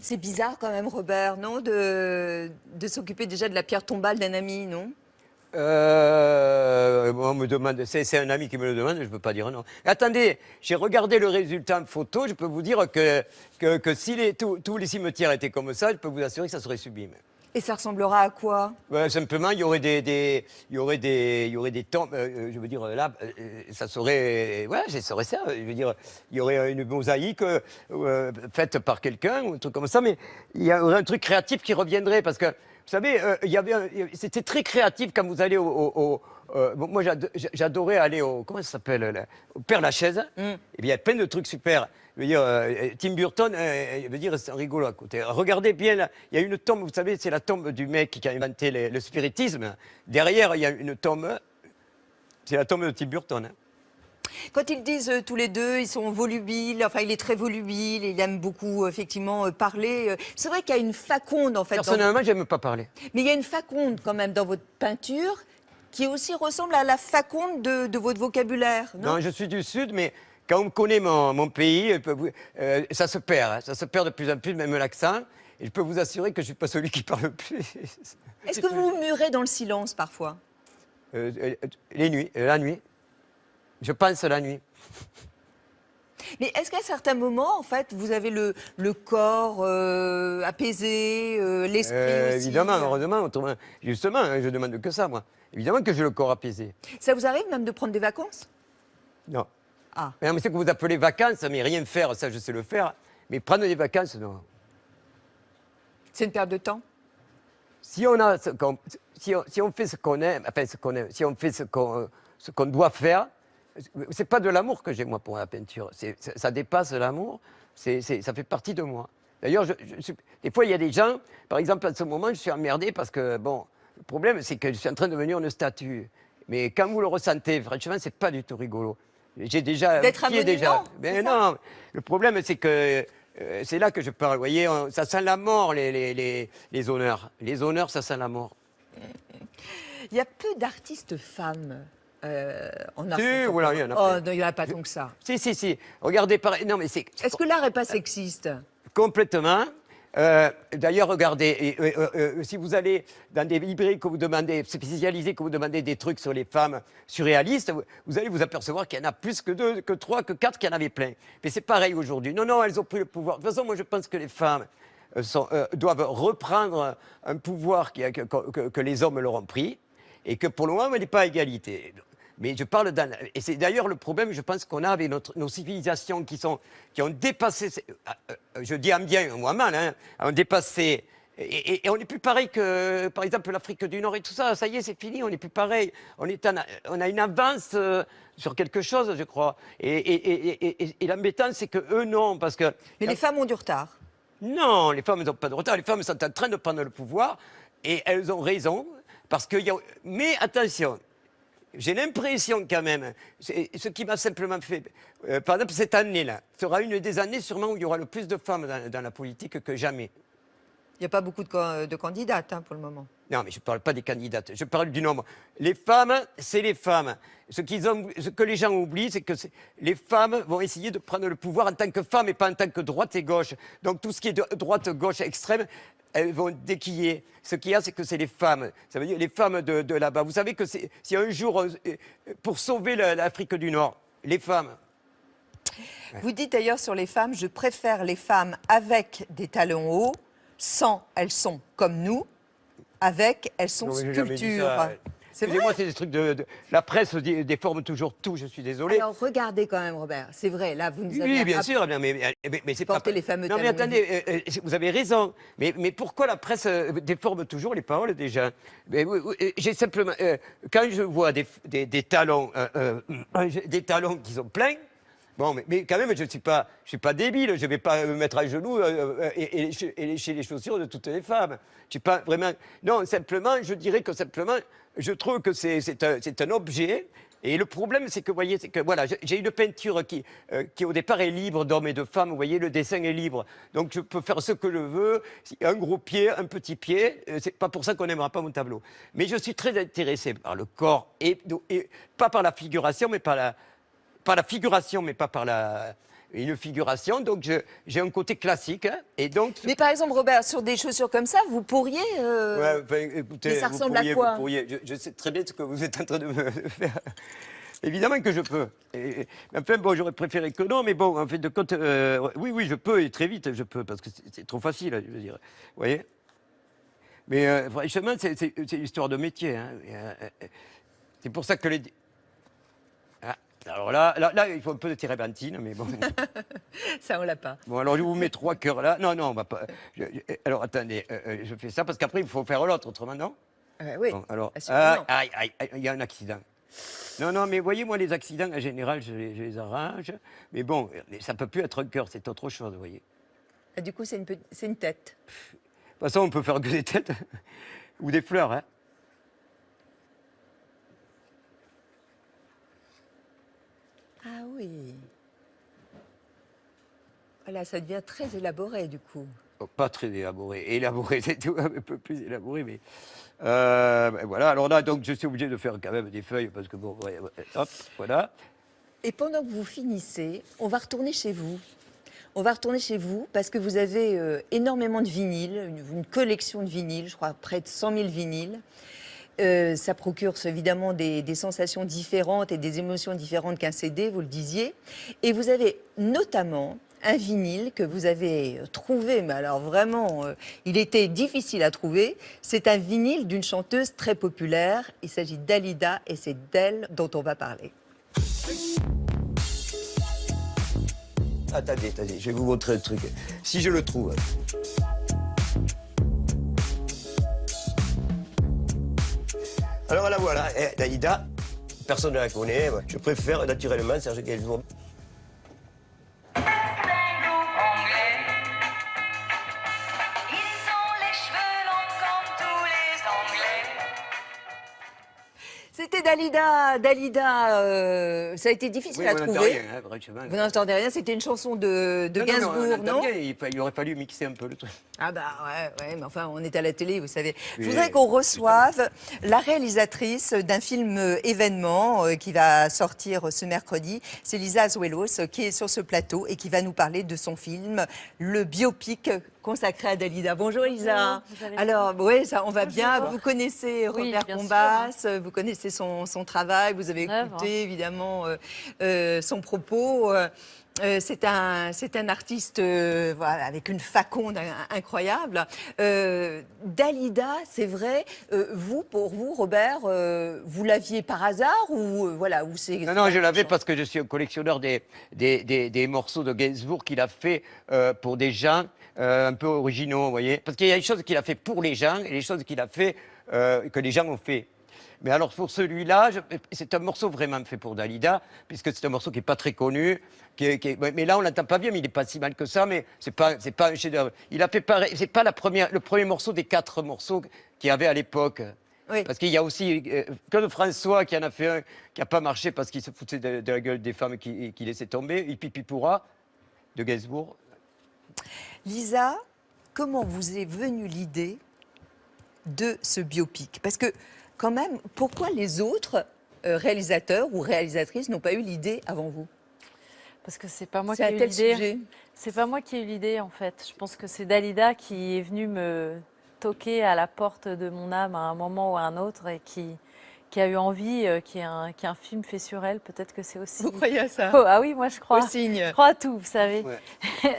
C'est bizarre quand même, Robert, non, de s'occuper déjà de la pierre tombale d'un ami, non? On me demande, c'est un ami qui me le demande, je ne peux pas dire non. Attendez, j'ai regardé le résultat en photo, je peux vous dire que si tous les cimetières étaient comme ça, je peux vous assurer que ça serait sublime. Et ça ressemblera à quoi? Simplement, il y aurait il y aurait des tombes, je veux dire, là, ça serait, ouais, ça serait ça, je veux dire, il y aurait une mosaïque faite par quelqu'un, ou un truc comme ça, mais il y aurait un truc créatif qui reviendrait, parce que, vous savez, c'était très créatif quand vous allez bon, moi, j'adorais aller comment ça s'appelle, là, au Père-Lachaise. Et bien, il y a plein de trucs super. Je veux dire, Tim Burton, je veux dire, c'est rigolo à côté. Regardez bien, là, il y a une tombe, vous savez, c'est la tombe du mec qui a inventé le spiritisme. Derrière, il y a une tombe, c'est la tombe de Tim Burton. Quand ils disent tous les deux, ils sont volubiles, enfin il est très volubile, il aime beaucoup effectivement parler. C'est vrai qu'il y a une faconde en fait. Personnellement, j'aime pas parler. Mais il y a une faconde quand même dans votre peinture qui aussi ressemble à la faconde de votre vocabulaire, non? Non, je suis du Sud, mais quand on connaît mon pays, ça se perd. Hein, ça se perd de plus en plus, même l'accent. Et je peux vous assurer que je ne suis pas celui qui parle le plus. Est-ce que vous vous murez dans le silence parfois? Les nuits, la nuit. Je pense la nuit. Mais est-ce qu'à certains moments, en fait, vous avez le corps apaisé, l'esprit aussi? Évidemment, heureusement, autrement. Justement, hein, je demande que ça, moi. Évidemment que j'ai le corps apaisé. Ça vous arrive même de prendre des vacances? Non. Ah. Mais c'est que vous appelez vacances, mais rien faire, ça je sais le faire. Mais prendre des vacances, non. C'est une perte de temps? Si on a, si on fait ce qu'on aime, enfin si on fait ce qu'on doit faire, c'est pas de l'amour que j'ai moi pour la peinture. Ça dépasse l'amour. Ça fait partie de moi. D'ailleurs, des fois il y a des gens, par exemple en ce moment, je suis emmerdé parce que bon, le problème c'est que je suis en train de devenir une statue. Mais quand vous le ressentez, franchement, c'est pas du tout rigolo. J'ai déjà d'être un monument. Mais non, le problème c'est que c'est là que je parle. Vous voyez, ça sent la mort les honneurs. Les honneurs, ça sent la mort. Il y a peu d'artistes femmes en art. Si, voilà, il y en a. Oh, non, il n'y en a pas tant que ça. Si. Regardez, non, mais c'est. Est-ce que l'art n'est pas sexiste? Complètement. D'ailleurs, regardez, si vous allez dans des librairies que vous demandez, spécialisées, que vous demandez des trucs sur les femmes surréalistes, vous allez vous apercevoir qu'il y en a plus que 2, que 3, que 4, qu'il y en avait plein. Mais c'est pareil aujourd'hui. Non, elles ont pris le pouvoir. De toute façon, moi, je pense que les femmes doivent reprendre un pouvoir que les hommes leur ont pris et que pour le moment, il n'est pas à égalité. Mais je parle et c'est d'ailleurs le problème, je pense, qu'on a avec nos civilisations qui ont dépassé, je dis en bien ou en mal, hein, ont dépassé. Et on n'est plus pareil que, par exemple, l'Afrique du Nord et tout ça. Ça y est, c'est fini, on n'est plus pareil. On a une avance sur quelque chose, je crois. Et l'embêtant, c'est que eux, non, parce que. Mais les femmes ont du retard. Non, les femmes n'ont pas de retard. Les femmes sont en train de prendre le pouvoir et elles ont raison. Parce que mais attention. J'ai l'impression quand même, ce qui m'a simplement fait, par exemple cette année-là, sera une des années sûrement où il y aura le plus de femmes dans la politique que jamais. Il n'y a pas beaucoup de candidates hein, pour le moment. Non, mais je ne parle pas des candidates, je parle du nombre. Les femmes, c'est les femmes. Ce que les gens oublient, c'est que les femmes vont essayer de prendre le pouvoir en tant que femmes et pas en tant que droite et gauche. Donc tout ce qui est de droite, gauche, extrême, elles vont déquiller. Ce qu'il y a, c'est que c'est les femmes. Ça veut dire les femmes de là-bas. Vous savez que si un jour, pour sauver l'Afrique du Nord, les femmes. Vous dites d'ailleurs sur les femmes, je préfère les femmes avec des talons hauts, sans, elles sont comme nous, avec, elles sont sculptures. C'est vrai. Excusez-moi, c'est des trucs la presse déforme toujours tout, je suis désolé. Alors regardez quand même, Robert, c'est vrai, là vous nous avez Oui, bien sûr, mais c'est pas. les fameux Non, mais talons attendez, vous avez raison. Mais pourquoi la presse déforme toujours les paroles déjà? J'ai simplement. Quand je vois des talons qui sont pleins. Bon, mais quand même, je ne suis pas débile, je ne vais pas me mettre à genoux et lécher les chaussures de toutes les femmes. Je suis pas vraiment. Non, simplement, je dirais que simplement, je trouve que c'est un objet. Et le problème, c'est que, vous voyez, voilà, j'ai une peinture qui au départ est libre d'hommes et de femmes. Vous voyez, le dessin est libre. Donc, je peux faire ce que je veux. Un gros pied, un petit pied. C'est pas pour ça qu'on n'aimera pas mon tableau. Mais je suis très intéressé par le corps et pas par la figuration, mais par la figuration, mais pas par une figuration, donc j'ai un côté classique. Hein, et donc, Mais par exemple, Robert, sur des chaussures comme ça, vous pourriez... ouais, enfin, écoutez, mais ça ressemble à quoi? Je sais très bien ce que vous êtes en train de me faire. Évidemment que je peux. Enfin, bon, j'aurais préféré que non, mais bon, en fait, de compte, oui, je peux, et très vite, je peux, parce que c'est trop facile, je veux dire. Vous voyez? Mais franchement, c'est une histoire de métier. Hein. C'est pour ça que les... Ah, alors là, il faut un peu de térébenthine, mais bon. Ça, on l'a pas. Bon, alors je vous mets 3 cœurs là. Non, on va pas... alors, attendez, je fais ça, parce qu'après, il faut faire l'autre, autrement, non? Oui, Bon, alors, assurément. aïe, il y a un accident. Non, mais voyez, moi, les accidents, en général, je les arrange. Mais bon, ça peut plus être un cœur, c'est autre chose, vous voyez. Ah, du coup, c'est une tête. De toute façon, on peut faire que des têtes ou des fleurs. Hein. Ah oui. Voilà, ça devient très élaboré, du coup. Oh, pas très élaboré. Élaboré, c'est tout, un peu plus élaboré, mais... ben voilà, alors là, donc, je suis obligé de faire quand même des feuilles, parce que bon, ouais, hop, voilà. Et pendant que vous finissez, on va retourner chez vous. On va retourner chez vous parce que vous avez énormément de vinyles, une collection de vinyles, je crois près de 100 000 vinyles. Ça procure évidemment des sensations différentes et des émotions différentes qu'un CD, vous le disiez. Et vous avez notamment un vinyle que vous avez trouvé, mais alors vraiment, il était difficile à trouver. C'est un vinyle d'une chanteuse très populaire. Il s'agit d'Alida et c'est d'elle dont on va parler. Attendez, je vais vous montrer un truc. Si je le trouve. Alors la voilà, Dalida, personne ne la connaît. Je préfère naturellement Serge Gainsbourg. C'était Dalida. Dalida, ça a été difficile à trouver. Rien, hein, vous n'entendez rien, c'était une chanson de Gainsbourg, non? Il aurait fallu mixer un peu le truc. Ah bah ouais, mais enfin, on est à la télé, vous savez. Je voudrais qu'on reçoive la réalisatrice d'un film événement qui va sortir ce mercredi. C'est Lisa Azuelos qui est sur ce plateau et qui va nous parler de son film, le biopic consacré à Dalida. Bonjour Lisa. Alors, oui, ça, on va bien. Vous connaissez Robert Combas, vous connaissez son travail, vous avez écouté évidemment son propos. C'est un artiste voilà, avec une faconde incroyable. Dalida, c'est vrai, pour vous, Robert, vous l'aviez par hasard ou voilà, ou c'est... Non, je l'avais parce que je suis un collectionneur des morceaux de Gainsbourg qu'il a fait pour des gens un peu originaux, vous voyez. Parce qu'il y a des choses qu'il a fait pour les gens et des choses qu'il a fait que les gens ont fait. Mais alors pour celui-là, c'est un morceau vraiment fait pour Dalida, puisque c'est un morceau qui n'est pas très connu. Mais là, on l'entend pas bien, mais il n'est pas si mal que ça, mais c'est pas un chef-d'œuvre. Il a fait pareil, c'est pas le premier morceau des 4 morceaux qu'il y avait à l'époque. Oui. Parce qu'il y a aussi Claude François qui en a fait un qui n'a pas marché parce qu'il se foutait de la gueule des femmes qui laissaient tomber, Hippie Pourra, de Gainsbourg. Lisa, comment vous est venue l'idée de ce biopic? Parce que, quand même, pourquoi les autres réalisateurs ou réalisatrices n'ont pas eu l'idée avant vous? Parce que c'est pas moi qui ai eu l'idée. C'est pas moi qui ai eu l'idée, en fait. Je pense que c'est Dalida qui est venue me toquer à la porte de mon âme à un moment ou à un autre et qui a eu envie qu'il y ait un film fait sur elle. Peut-être que c'est aussi... Vous croyez à ça? Oh, ah oui, moi je crois. Au signe. Je crois à tout, vous savez. Ouais.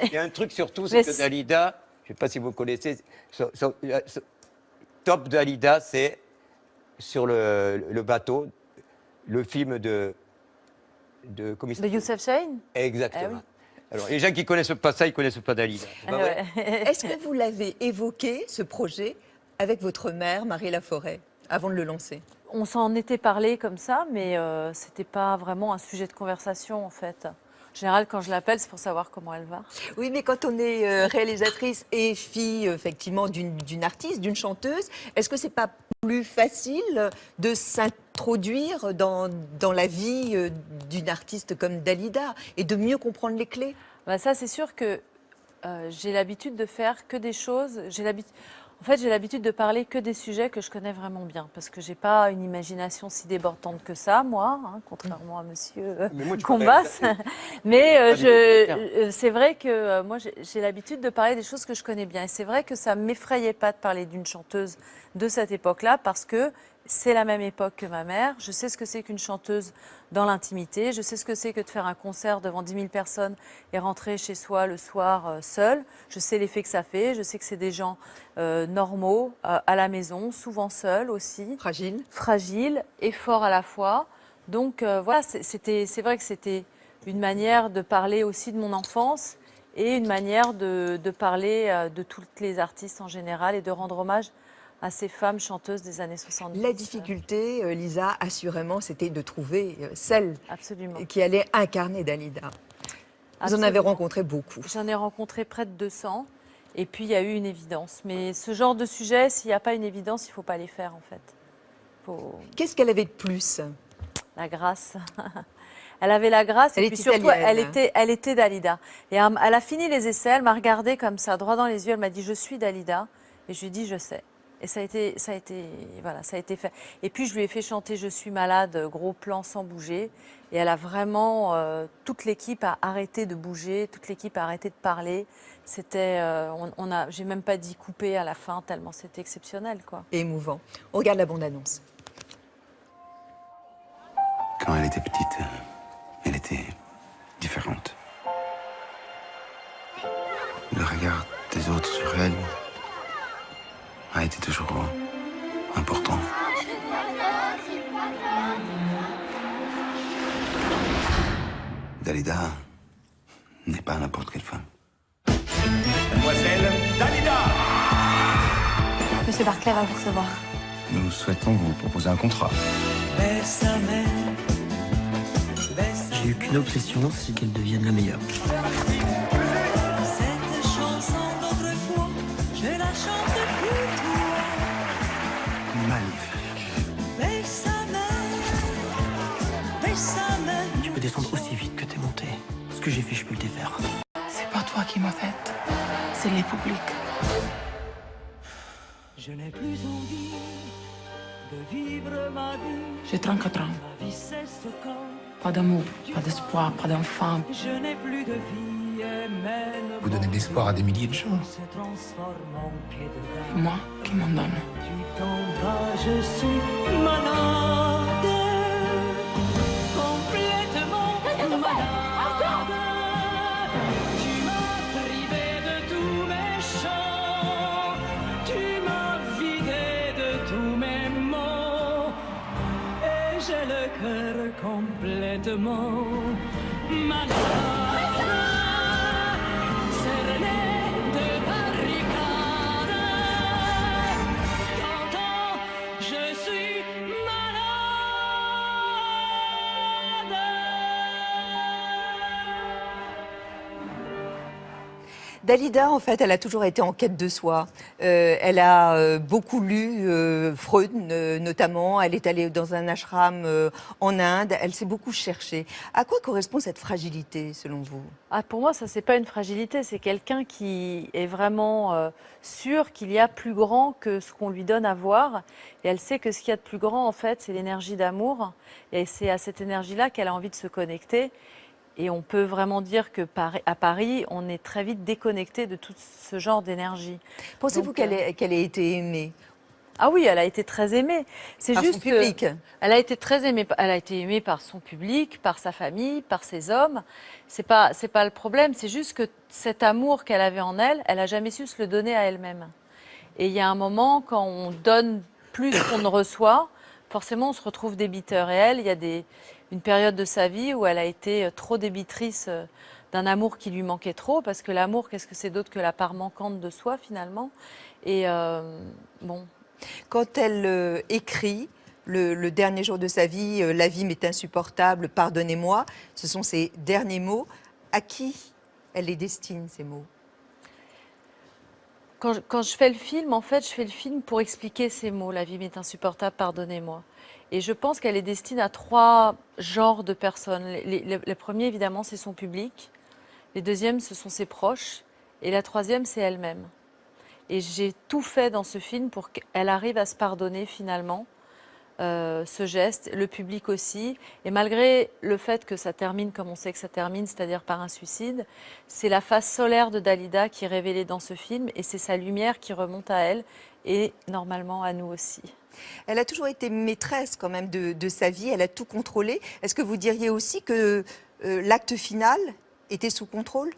Il y a un truc surtout, c'est que Dalida, je ne sais pas si vous connaissez, top Dalida, c'est sur le bateau, le film de Youssef Chahine. Exactement. Ah oui. Alors, les gens qui ne connaissent pas ça, ils ne connaissent pas Dalida. Est-ce que vous l'avez évoqué, ce projet, avec votre mère, Marie Laforêt, avant de le lancer? On s'en était parlé comme ça, mais ce n'était pas vraiment un sujet de conversation, en fait. En général, quand je l'appelle, c'est pour savoir comment elle va. Oui, mais quand on est réalisatrice et fille, effectivement, d'une artiste, d'une chanteuse, est-ce que c'est pas plus facile de s'introduire dans la vie d'une artiste comme Dalida et de mieux comprendre les clés? Bah ça, c'est sûr que j'ai l'habitude de faire que des choses. En fait, j'ai l'habitude de parler que des sujets que je connais vraiment bien, parce que j'ai pas une imagination si débordante que ça, moi, hein, contrairement à Monsieur Combas. Mais c'est vrai que moi, j'ai l'habitude de parler des choses que je connais bien. Et c'est vrai que ça m'effrayait pas de parler d'une chanteuse de cette époque-là, parce que c'est la même époque que ma mère. Je sais ce que c'est qu'une chanteuse dans l'intimité. Je sais ce que c'est que de faire un concert devant 10 000 personnes et rentrer chez soi le soir seul. Je sais l'effet que ça fait. Je sais que c'est des gens normaux à la maison, souvent seuls aussi. Fragiles et forts à la fois. Donc voilà, c'est vrai que c'était une manière de parler aussi de mon enfance et une manière de parler de toutes les artistes en général et de rendre hommage à ces femmes chanteuses des années 70. La difficulté, Lisa, assurément, c'était de trouver celle Absolument. qui allait incarner Dalida. Vous en avez rencontré beaucoup. J'en ai rencontré près de 200. Et puis, il y a eu une évidence. Mais ce genre de sujet, s'il n'y a pas une évidence, il ne faut pas les faire, en fait. Qu'est-ce qu'elle avait de plus? La grâce. Elle avait la grâce et puis surtout, elle était Dalida. Et elle a fini les essais, elle m'a regardée comme ça, droit dans les yeux, elle m'a dit « Je suis Dalida ». Et je lui ai dit « Je sais ». Et ça a été fait. Et puis je lui ai fait chanter Je suis malade, gros plan sans bouger. Et elle a vraiment, toute l'équipe a arrêté de bouger, toute l'équipe a arrêté de parler. C'était, j'ai même pas dit couper à la fin tellement c'était exceptionnel, quoi. Et émouvant. On regarde la bande-annonce. Quand elle était petite, elle était différente. Le regard des autres sur elle a été toujours important. Dalida n'est pas n'importe quelle femme. Mademoiselle Dalida! Monsieur Barclay va vous recevoir. Nous souhaitons vous proposer un contrat. J'ai eu qu'une obsession, c'est qu'elle devienne la meilleure. Cette chanson d'autrefois, je la chante pour toi. Magnifique. Tu peux descendre aussi vite que t'es monté. Ce que j'ai fait, je peux le défaire. C'est pas toi qui m'as faite, c'est les publics. Je n'ai plus envie de vivre ma vie. J'ai 34 ans. Ma vie c'est ce corps. Pas d'amour, pas d'espoir, pas d'enfant. Je n'ai plus de vie et même. Vous donnez de l'espoir à des milliers de gens. Se transforme en quai de C'est moi qui m'en donne. Tu t'en vas, je suis malade. Complètement malade. Tu m'as privé de tous mes chants. Tu m'as vidé de tous mes mots. Et j'ai le cœur complètement malade. Cerné de barricades. T'entends, je suis malade. Dalida, en fait, elle a toujours été en quête de soi. Elle a beaucoup lu Freud, notamment. Elle est allée dans un ashram en Inde. Elle s'est beaucoup cherchée. À quoi correspond cette fragilité, selon vous? Pour moi, ça, c'est pas une fragilité. C'est quelqu'un qui est vraiment sûr qu'il y a plus grand que ce qu'on lui donne à voir. Et elle sait que ce qu'il y a de plus grand, en fait, c'est l'énergie d'amour. Et c'est à cette énergie-là qu'elle a envie de se connecter. Et on peut vraiment dire que à Paris, on est très vite déconnecté de tout ce genre d'énergie. Pensez-vous qu'elle ait été aimée? Ah oui, elle a été très aimée. C'est par juste son public. Elle a été très aimée. Elle a été aimée par son public, par sa famille, par ses hommes. C'est pas le problème. C'est juste que cet amour qu'elle avait en elle, elle a jamais su se le donner à elle-même. Et il y a un moment, quand on donne plus qu'on ne reçoit, forcément, on se retrouve débiteur. Et elle, il y a une période de sa vie où elle a été trop débitrice d'un amour qui lui manquait trop, parce que l'amour, qu'est-ce que c'est d'autre que la part manquante de soi, finalement. Et bon. Quand elle écrit le dernier jour de sa vie, « La vie m'est insupportable, pardonnez-moi », ce sont ses derniers mots. À qui elle les destine, ces mots? Quand je fais le film, en fait, je fais le film pour expliquer ces mots. La vie m'est insupportable, pardonnez-moi. Et je pense qu'elle est destinée à 3 genres de personnes. Les premiers, évidemment, c'est son public. Les deuxièmes, ce sont ses proches. Et la troisième, c'est elle-même. Et j'ai tout fait dans ce film pour qu'elle arrive à se pardonner finalement ce geste, le public aussi. Et malgré le fait que ça termine comme on sait que ça termine, c'est-à-dire par un suicide, c'est la face solaire de Dalida qui est révélée dans ce film et c'est sa lumière qui remonte à elle et normalement à nous aussi. Elle a toujours été maîtresse quand même de sa vie, elle a tout contrôlé. Est-ce que vous diriez aussi que l'acte final était sous contrôle?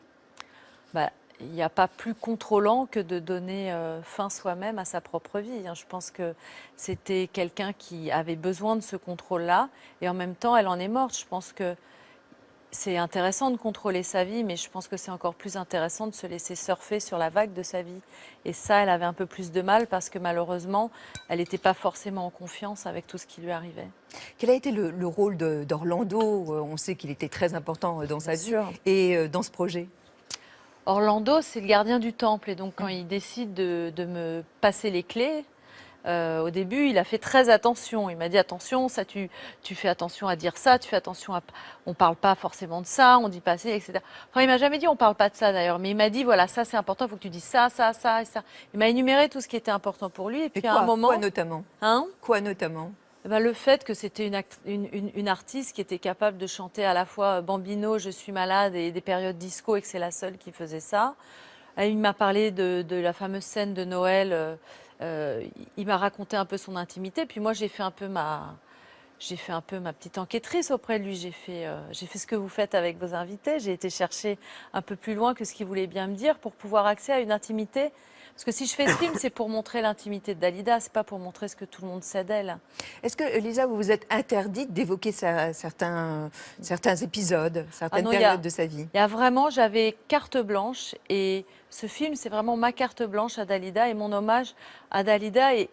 Bah, il n'y a pas plus contrôlant que de donner fin soi-même à sa propre vie. Je pense que c'était quelqu'un qui avait besoin de ce contrôle-là et en même temps, elle en est morte. Je pense que c'est intéressant de contrôler sa vie, mais je pense que c'est encore plus intéressant de se laisser surfer sur la vague de sa vie. Et ça, elle avait un peu plus de mal parce que malheureusement, elle n'était pas forcément en confiance avec tout ce qui lui arrivait. Quel a été le rôle d'Orlando? On sait qu'il était très important dans sa vie et dans ce projet. Orlando, c'est le gardien du temple. Et donc, quand il décide de me passer les clés, au début, il a fait très attention. Il m'a dit, attention, ça, tu fais attention à dire ça, tu fais attention à... On ne parle pas forcément de ça, on dit pas ça, etc. Enfin, il ne m'a jamais dit, on ne parle pas de ça d'ailleurs. Mais il m'a dit, voilà, ça, c'est important, il faut que tu dises ça, ça, ça et ça. Il m'a énuméré tout ce qui était important pour lui. Et puis, à un moment... Quoi notamment? Quoi notamment? Le fait que c'était une artiste qui était capable de chanter à la fois Bambino, Je suis malade et des périodes disco et que c'est la seule qui faisait ça. Il m'a parlé de la fameuse scène de Noël. Il m'a raconté un peu son intimité. Puis moi, j'ai fait un peu ma petite enquêtrice auprès de lui. J'ai fait ce que vous faites avec vos invités. J'ai été chercher un peu plus loin que ce qu'il voulait bien me dire pour pouvoir accéder à une intimité. Parce que si je fais ce film, c'est pour montrer l'intimité de Dalida, c'est pas pour montrer ce que tout le monde sait d'elle. Est-ce que, Lisa, vous vous êtes interdite d'évoquer certains épisodes, certaines périodes de sa vie? Il y a vraiment, j'avais carte blanche et ce film, c'est vraiment ma carte blanche à Dalida et mon hommage à Dalida et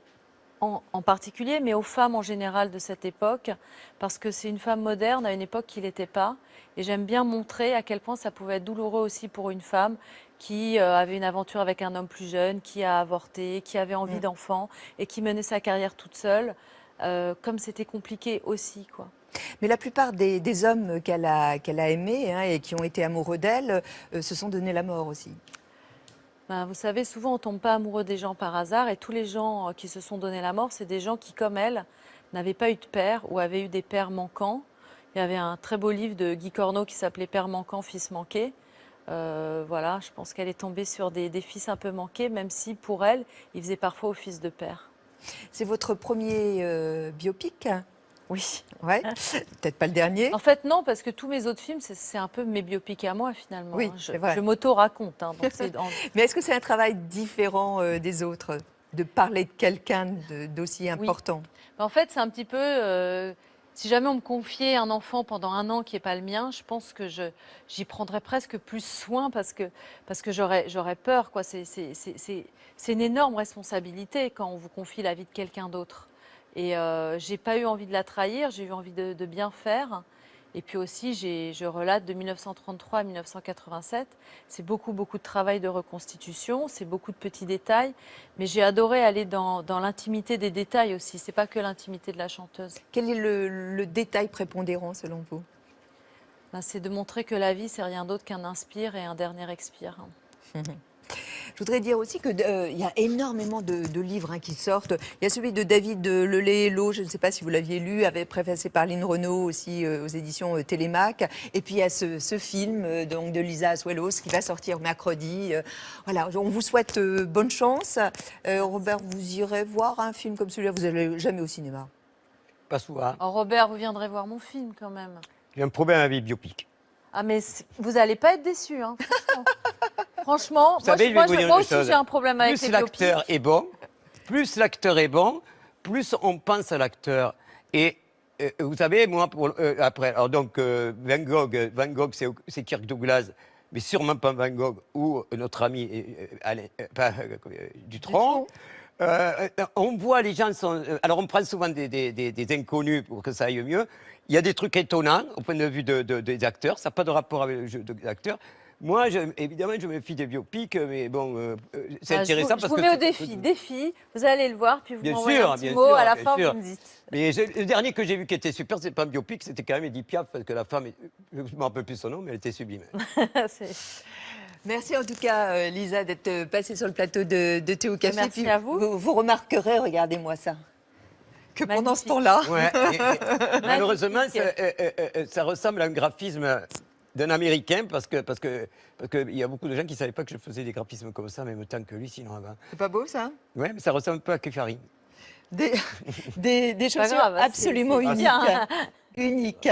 en particulier, mais aux femmes en général de cette époque, parce que c'est une femme moderne à une époque qui l'était pas. Et j'aime bien montrer à quel point ça pouvait être douloureux aussi pour une femme qui avait une aventure avec un homme plus jeune, qui a avorté, qui avait envie d'enfants et qui menait sa carrière toute seule, comme c'était compliqué aussi, quoi. Mais la plupart des hommes qu'elle a aimés et qui ont été amoureux d'elle se sont donné la mort aussi. Vous savez, souvent on ne tombe pas amoureux des gens par hasard et tous les gens qui se sont donné la mort, c'est des gens qui, comme elle, n'avaient pas eu de père ou avaient eu des pères manquants. Il y avait un très beau livre de Guy Corneau qui s'appelait Père manquant, fils manqué. Voilà, je pense qu'elle est tombée sur des fils un peu manqués, même si pour elle, ils faisaient parfois office de père. C'est votre premier biopic? Oui. Ouais. Peut-être pas le dernier. En fait, non, parce que tous mes autres films, c'est un peu mes biopics à moi, finalement. Oui, c'est vrai. Je m'auto-raconte. Mais est-ce que c'est un travail différent des autres, de parler de quelqu'un d'aussi important? En fait, c'est un petit peu... si jamais on me confiait un enfant pendant un an qui n'est pas le mien, je pense que j'y prendrais presque plus soin parce que j'aurais peur, quoi. C'est une énorme responsabilité quand on vous confie la vie de quelqu'un d'autre. Et j'ai pas eu envie de la trahir, j'ai eu envie de bien faire. Et puis aussi, je relate de 1933 à 1987. C'est beaucoup de travail de reconstitution, c'est beaucoup de petits détails. Mais j'ai adoré aller dans l'intimité des détails aussi. C'est pas que l'intimité de la chanteuse. Quel est le détail prépondérant selon vous? C'est de montrer que la vie, c'est rien d'autre qu'un inspire et un dernier expire. Je voudrais dire aussi qu'il y a énormément de livres qui sortent. Il y a celui de David Lelay-Hello, je ne sais pas si vous l'aviez lu, préfacé par Lynn Renaud aussi aux éditions Télémac. Et puis il y a ce film donc, de Lisa Azuelos qui va sortir mercredi. Voilà, on vous souhaite bonne chance. Robert, vous irez voir un film comme celui-là? Vous n'allez jamais au cinéma? Pas souvent. Oh, Robert, vous viendrez voir mon film quand même. J'ai un problème avec les biopics. Ah mais vous n'allez pas être déçus, hein, franchement. Franchement, moi aussi j'ai un problème avec les biopics. Plus l'acteur est bon, plus on pense à l'acteur. Et vous savez, moi, après, alors donc Van Gogh, c'est Kirk Douglas, mais sûrement pas Van Gogh ou notre ami Dutronc. On voit les gens alors on prend souvent des inconnus pour que ça aille mieux. Il y a des trucs étonnants au point de vue des acteurs. Ça n'a pas de rapport avec le jeu des acteurs. Moi, évidemment, je me fie des biopics, mais bon, c'est intéressant parce que... Je vous mets au défi, vous allez le voir, puis vous m'envoyez un petit mot, à la fin, vous me dites. Mais le dernier que j'ai vu qui était super, c'est pas un biopic, c'était quand même Edith Piaf, parce que la femme, je ne me rappelle plus son nom, mais elle était sublime. Merci en tout cas, Lisa, d'être passée sur le plateau de Thé au Café. Merci à vous. Vous remarquerez, regardez-moi ça, que pendant ce temps-là... Ouais, malheureusement, ça ressemble à un graphisme d'un Américain parce que il y a beaucoup de gens qui ne savaient pas que je faisais des graphismes comme ça, en même temps que lui, sinon avant. C'est pas beau, ça? Ouais, mais ça ressemble un peu à Kefari. Des chaussures grave, absolument c'est uniques. bien. Uniques.